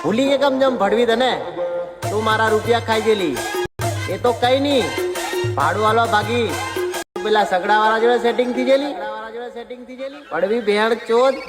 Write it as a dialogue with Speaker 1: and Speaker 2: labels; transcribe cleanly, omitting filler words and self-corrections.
Speaker 1: ભૂલી કે કમ જમ ભડવી તને તું મારા રૂપિયા ખાઈ ગયેલી એ તો કઈ નહીં ભાડું વાળો ભાગી પેલા સગડા વાળા જોડે સેટિંગ થઈ ગયેલી પડવી ભેણ ચોદ